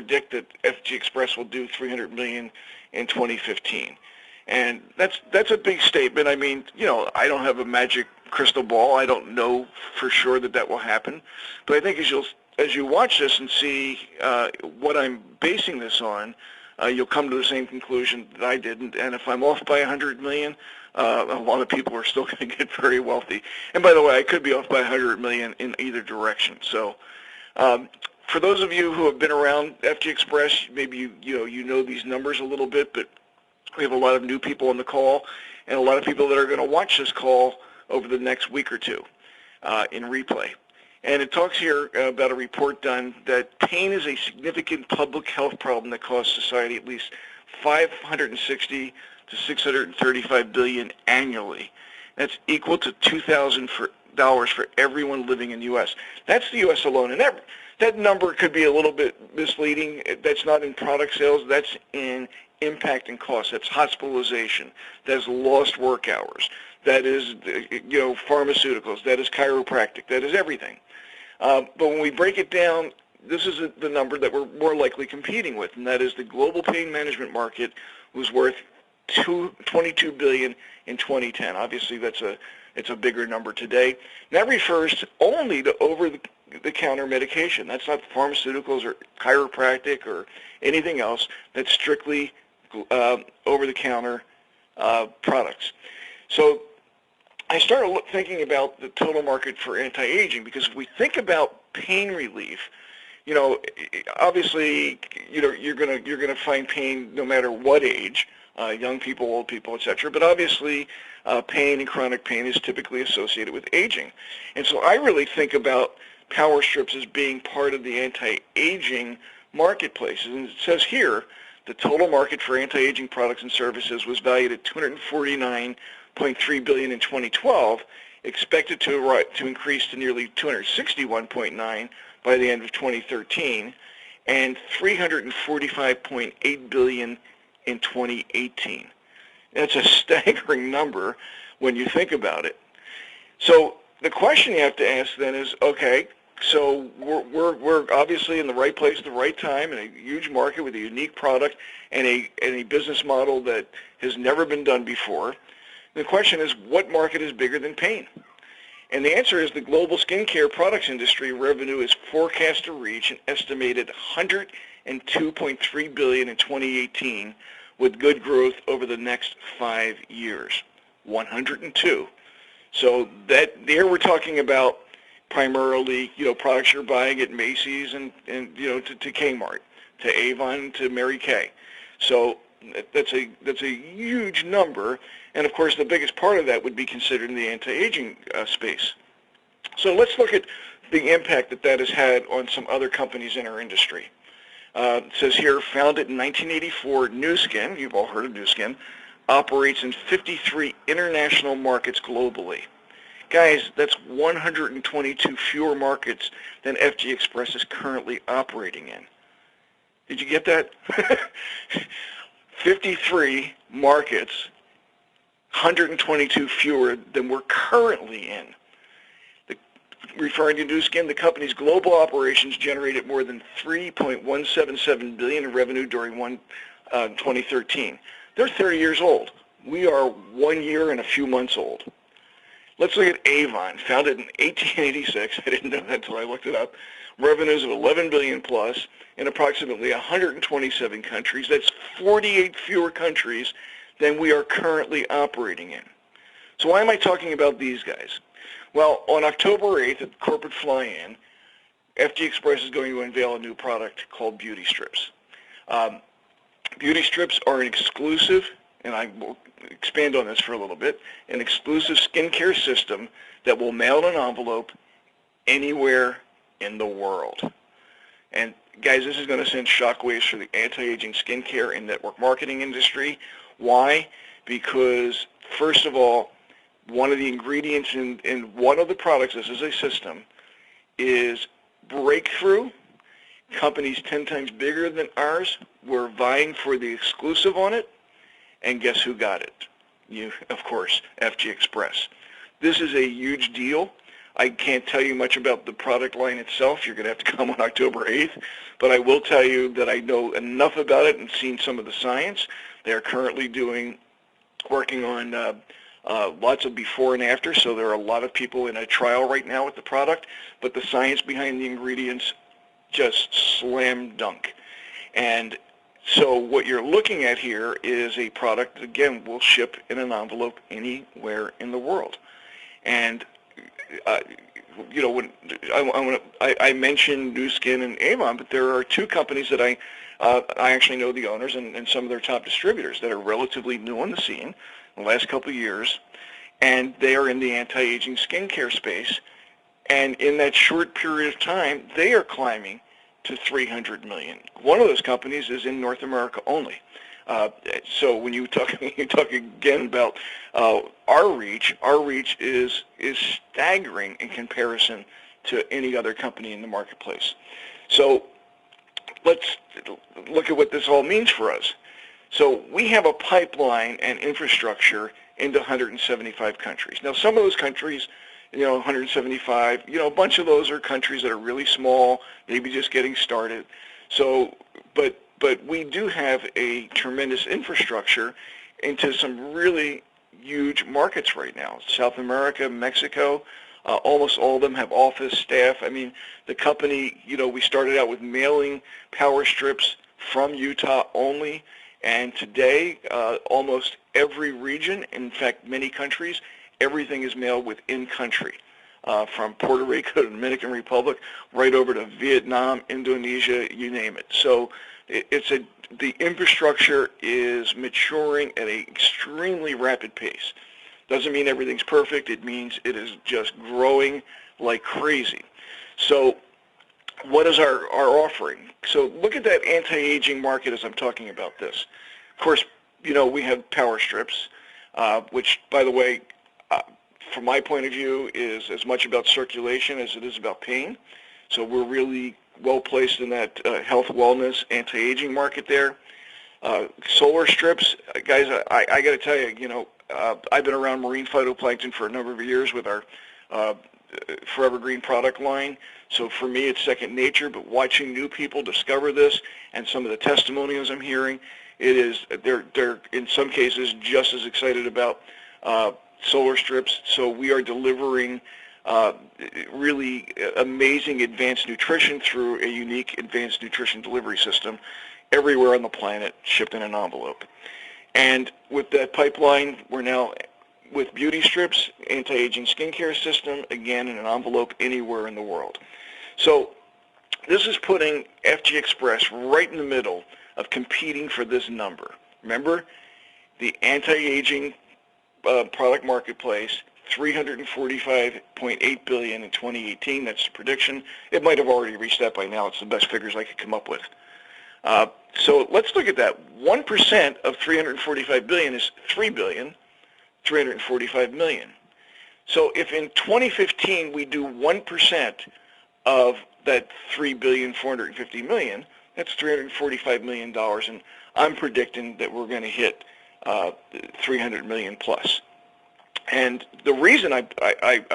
predict that FGX will do 300 million in 2015. And that's a big statement. I mean, you know, I don't have a magic crystal ball. I don't know for sure that that will happen. But I think as you watch this and see what I'm basing this on, you'll come to the same conclusion that I did. And if I'm off by 100 million, a lot of people are still going to get very wealthy. And by the way, I could be off by 100 million in either direction. So for those of you who have been around FGX, maybe you know these numbers a little bit, but we have a lot of new people on the call and a lot of people that are going to watch this call over the next week or two in replay. And it talks here about a report done that pain is a significant public health problem that costs society at least $560 to $635 billion annually. That's equal to $2,000 for everyone living in the U.S. That's the U.S. alone, and that number could be a little bit misleading. That's not in product sales. That's in impact and cost. That's hospitalization. That's lost work hours. That is, pharmaceuticals. That is chiropractic. That is everything. But when we break it down, this is the number that we're more likely competing with, and that is the global pain management market was worth $22 billion in 2010. Obviously, it's a bigger number today. And that refers only to over-the-counter medication. That's not pharmaceuticals or chiropractic or anything else. That's strictly over-the-counter products. So I started thinking about the total market for anti-aging, because if we think about pain relief, obviously, you're gonna find pain no matter what age, young people, old people, etc. But obviously, pain and chronic pain is typically associated with aging, and so I really think about power strips as being part of the anti-aging marketplace. And it says here, the total market for anti-aging products and services was valued at $249.3 billion in 2012, expected to increase to nearly $261.9 by the end of 2013, and $345.8 billion in 2018. That's a staggering number when you think about it. So the question you have to ask then is, okay, so we're obviously in the right place at the right time in a huge market with a unique product and a business model that has never been done before. The question is, what market is bigger than pain? And the answer is the global skincare products industry revenue is forecast to reach an estimated $102.3 billion in 2018, with good growth over the next 5 years. 102. So there we're talking about primarily, products you're buying at Macy's and to Kmart, to Avon, to Mary Kay. So that's a huge number, and of course the biggest part of that would be considered in the anti-aging space. So let's look at the impact that has had on some other companies in our industry. It says here, founded in 1984, Nu Skin, you've all heard of Nu Skin, operates in 53 international markets globally. Guys, that's 122 fewer markets than FGX is currently operating in. Did you get that? 53 markets, 122 fewer than we're currently in. Referring to Nu Skin, the company's global operations generated more than $3.177 billion in revenue during 2013. They're 30 years old. We are 1 year and a few months old. Let's look at Avon, founded in 1886. I didn't know that until I looked it up. Revenues of $11 billion plus in approximately 127 countries. That's 48 fewer countries than we are currently operating in. So why am I talking about these guys? Well, on October 8th at Corporate Fly-In, FGX is going to unveil a new product called Beauty Strips. Beauty Strips are an exclusive, and I will expand on this for a little bit, an exclusive skincare system that will mail in an envelope anywhere in the world. And guys, this is going to send shockwaves for the anti-aging skincare and network marketing industry. Why? Because, first of all, one of the ingredients in one of the products, this is a system, is breakthrough. Companies 10 times bigger than ours were vying for the exclusive on it, and guess who got it? You, of course, FGX. This is a huge deal. I can't tell you much about the product line itself. You're going to have to come on October 8th. But I will tell you that I know enough about it and seen some of the science. They are currently working on lots of before and after, so there are a lot of people in a trial right now with the product, but the science behind the ingredients just slam dunk. And so what you're looking at here is a product that, again, will ship in an envelope anywhere in the world. And you know, when I mentioned Nu Skin and Avon, but there are two companies that I actually know the owners and some of their top distributors that are relatively new on the scene in the last couple of years, and they are in the anti-aging skincare space. And in that short period of time, they are climbing to 300 million. One of those companies is in North America only. So when you talk again about our reach is staggering in comparison to any other company in the marketplace. So let's look at what this all means for us. So we have a pipeline and infrastructure into 175 countries. Now, some of those countries, 175, a bunch of those are countries that are really small, maybe just getting started. So, but we do have a tremendous infrastructure into some really huge markets right now. South America, Mexico, almost all of them have office staff. I mean, the company, we started out with mailing power strips from Utah only, and today almost every region, in fact many countries, everything is mailed within country, from Puerto Rico to Dominican Republic, right over to Vietnam, Indonesia, you name it. So the infrastructure is maturing at an extremely rapid pace. Doesn't mean everything's perfect. It means it is just growing like crazy. So what is our offering? So look at that anti-aging market as I'm talking about this. Of course, we have power strips, which, by the way, from my point of view, is as much about circulation as it is about pain. So we're really well placed in that health, wellness, anti-aging market there. Solar strips, guys, I got to tell you, I've been around marine phytoplankton for a number of years with our Forever Green product line. So for me, it's second nature. But watching new people discover this and some of the testimonials I'm hearing, they're in some cases just as excited about solar strips. So we are delivering really amazing advanced nutrition through a unique advanced nutrition delivery system everywhere on the planet, shipped in an envelope. And with that pipeline, we're now with beauty strips, anti-aging skincare system, again in an envelope anywhere in the world. So this is putting FG Express right in the middle of competing for this number. Remember, the anti-aging product marketplace, $345.8 billion in 2018. That's the prediction. It might have already reached that by now. It's the best figures I could come up with. So let's look at that. 1% of $345 billion is $3.345 billion. So if in 2015 we do 1% of that $3.45 billion, that's $345 million, and I'm predicting that we're going to hit 300 million plus. And the reason I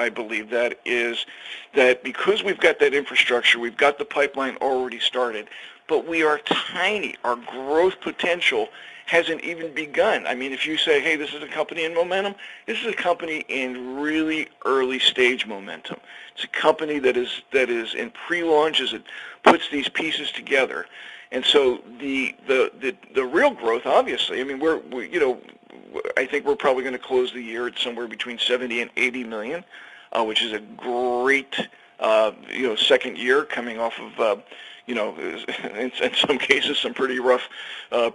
believe that is that because we've got that infrastructure, we've got the pipeline already started, but we are tiny. Our growth potential hasn't even begun. I mean, if you say, hey, this is a company in momentum, this is a company in really early stage momentum. It's a company that is in pre-launch as it puts these pieces together. And so the real growth, obviously, I mean, I think we're probably going to close the year at somewhere between 70 and 80 million, which is a great, second year coming off of, in some cases, some pretty rough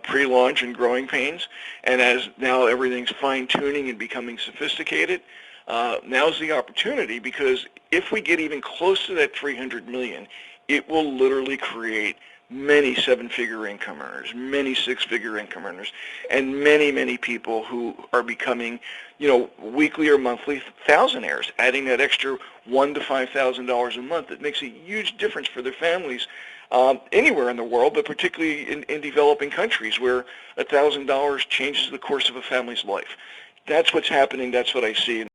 pre-launch and growing pains. And as now everything's fine-tuning and becoming sophisticated, now's the opportunity, because if we get even close to that 300 million, it will literally create many seven-figure income earners, many six-figure income earners, and many, many people who are becoming, weekly or monthly thousandaires, adding that extra $1,000 to $5,000 a month. That makes a huge difference for their families anywhere in the world, but particularly in developing countries where $1,000 changes the course of a family's life. That's what's happening. That's what I see.